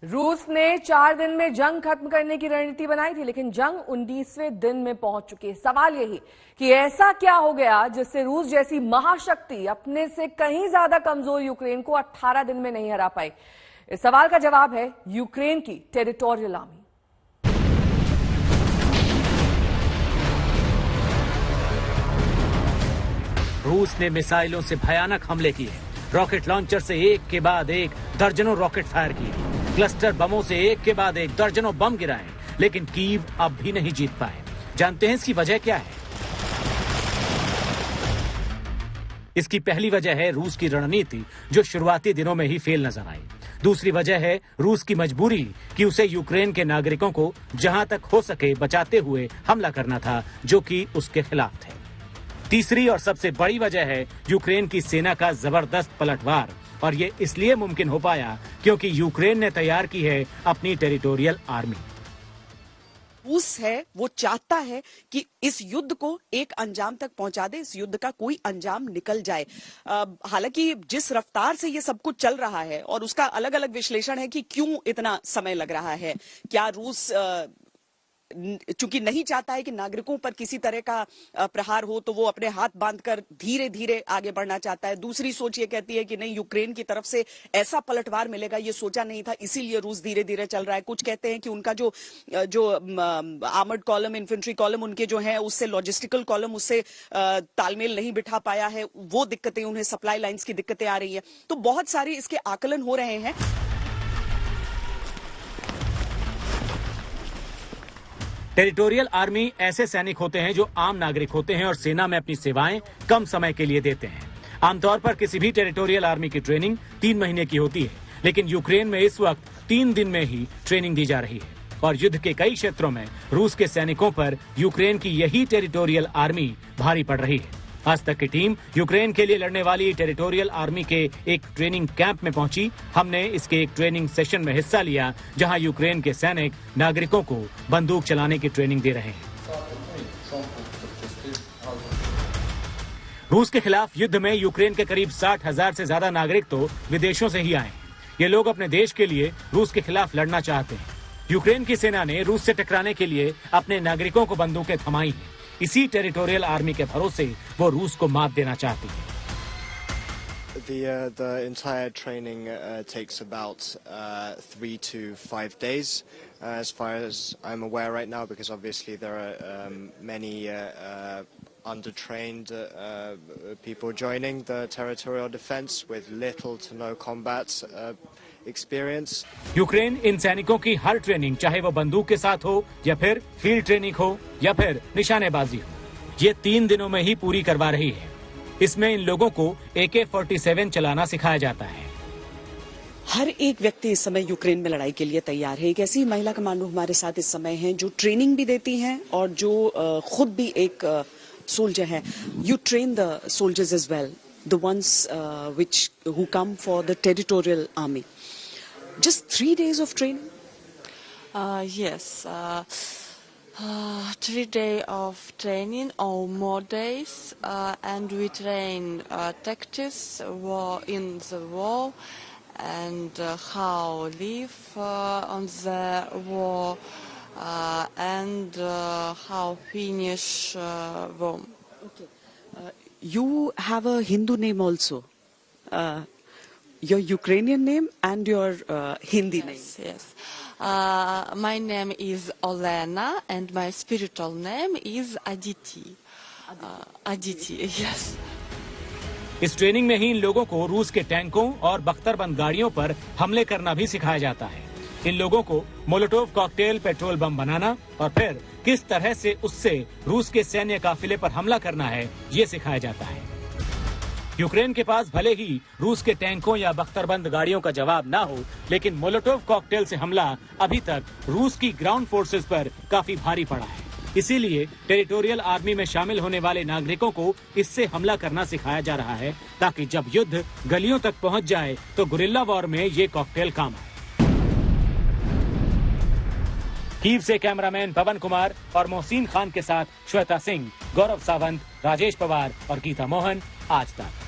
रूस ने 4 दिन में जंग खत्म करने की रणनीति बनाई थी, लेकिन जंग 19वें दिन में पहुंच चुकी है। सवाल यही कि ऐसा क्या हो गया जिससे रूस जैसी महाशक्ति अपने से कहीं ज्यादा कमजोर यूक्रेन को 18 दिन में नहीं हरा पाई। इस सवाल का जवाब है यूक्रेन की टेरिटोरियल आर्मी। रूस ने मिसाइलों से भयानक हमले किए, रॉकेट लॉन्चर से एक के बाद एक दर्जनों रॉकेट फायर किए, क्लस्टर बमों से एक के बाद एक दर्जनों बम गिराए, लेकिन कीव अब भी नहीं जीत पाए। जानते हैं इसकी वजह क्या है? इसकी पहली वजह है रूस की रणनीति, जो शुरुआती दिनों में ही फेल नजर आई। दूसरी वजह है रूस की मजबूरी कि उसे यूक्रेन के नागरिकों को जहां तक हो सके बचाते हुए हमला करना था, जो कि उसके खिलाफ थे। तीसरी और सबसे बड़ी वजह है यूक्रेन की सेना का जबरदस्त पलटवार, और ये इसलिए मुमकिन हो पाया क्योंकि यूक्रेन ने तैयार की है अपनी टेरिटोरियल आर्मी। रूस है वो चाहता है कि इस युद्ध को एक अंजाम तक पहुंचा दे, इस युद्ध का कोई अंजाम निकल जाए। हालांकि जिस रफ्तार से ये सब कुछ चल रहा है और उसका अलग अलग विश्लेषण है कि क्यों इतना समय लग रहा है। क्या रूस चूंकि नहीं चाहता है कि नागरिकों पर किसी तरह का प्रहार हो, तो वो अपने हाथ बांधकर धीरे धीरे आगे बढ़ना चाहता है। दूसरी सोच ये कहती है कि नहीं, यूक्रेन की तरफ से ऐसा पलटवार मिलेगा ये सोचा नहीं था, इसीलिए रूस धीरे धीरे चल रहा है। कुछ कहते हैं कि उनका जो आर्मर्ड कॉलम, इन्फेंट्री कॉलम उनके जो है, उससे लॉजिस्टिकल कॉलम उससे तालमेल नहीं बिठा पाया है, वो दिक्कतें, उन्हें सप्लाई लाइन्स की दिक्कतें आ रही है। तो बहुत सारे इसके आकलन हो रहे हैं। टेरिटोरियल आर्मी ऐसे सैनिक होते हैं जो आम नागरिक होते हैं और सेना में अपनी सेवाएं कम समय के लिए देते हैं। आमतौर पर किसी भी टेरिटोरियल आर्मी की ट्रेनिंग 3 महीने की होती है, लेकिन यूक्रेन में इस वक्त 3 दिन में ही ट्रेनिंग दी जा रही है। और युद्ध के कई क्षेत्रों में रूस के सैनिकों पर यूक्रेन की यही टेरिटोरियल आर्मी भारी पड़ रही है। आज तक की टीम यूक्रेन के लिए लड़ने वाली टेरिटोरियल आर्मी के एक ट्रेनिंग कैंप में पहुंची। हमने इसके एक ट्रेनिंग सेशन में हिस्सा लिया, जहां यूक्रेन के सैनिक नागरिकों को बंदूक चलाने की ट्रेनिंग दे रहे हैं। रूस के खिलाफ युद्ध में यूक्रेन के करीब 60,000 से ज्यादा नागरिक तो विदेशों से ही आए हैं। ये लोग अपने देश के लिए रूस के खिलाफ लड़ना चाहते हैं। यूक्रेन की सेना ने रूस से टकराने के लिए अपने नागरिकों को बंदूकें थमाई हैं। इसी टेरिटोरियल आर्मी के भरोसे वो रूस को मात देना चाहती है। The entire training takes about 3 to 5 days, as far as I'm aware right now, because obviously there are many undertrained people joining the territorial defense with little to no combat experience. Ukraine इन सैनिकों की her training, चाहे वो बंदूक के साथ हो या फिर फील्ड ट्रेनिंग हो या फिर निशानेबाजी हो, ये 3 दिनों में ही पूरी करवा रही है। इसमें इन लोगों को AK-47 चलाना सिखाया जाता है। हर एक व्यक्ति इस समय यूक्रेन में लड़ाई के लिए तैयार है। एक ऐसी महिला कमांडो हमारे साथ इस समय हैं जो ट्रेनिंग भी देती हैं और जो खुद भी एक सोल्जर है। You train the soldiers as well, the ones which who come for the territorial army. Just 3 days of training? Yes. 3 days of training or more days, and we train tactics in the war and how live on the war and how finish war. Okay. You have a Hindu name also. Your Ukrainian name and your Hindi name. Yes. My name is Olena and my spiritual name is Aditi. Aditi, yes. इस training में ही इन लोगों को रूस के टैंकों और बख्तरबंद गाड़ियों पर हमले करना भी सिखाया जाता है। इन लोगों को मोलोटोव कॉकटेल, पेट्रोल बम बनाना और फिर किस तरह से उससे रूस के सैन्य काफिले पर हमला करना है, ये सिखाया जाता है। यूक्रेन के पास भले ही रूस के टैंकों या बख्तरबंद गाड़ियों का जवाब ना हो, लेकिन मोलोटोव कॉकटेल से हमला अभी तक रूस की ग्राउंड फोर्सेस पर काफी भारी पड़ा है। इसीलिए टेरिटोरियल आर्मी में शामिल होने वाले नागरिकों को इससे हमला करना सिखाया जा रहा है, ताकि जब युद्ध गलियों तक पहुंच जाए तो गुरिल्ला वॉर में ये कॉकटेल काम आए। कीव से कैमरामैन पवन कुमार और मोहसिन खान के साथ श्वेता सिंह, गौरव सावंत, राजेश पवार और गीता मोहन, आज तक।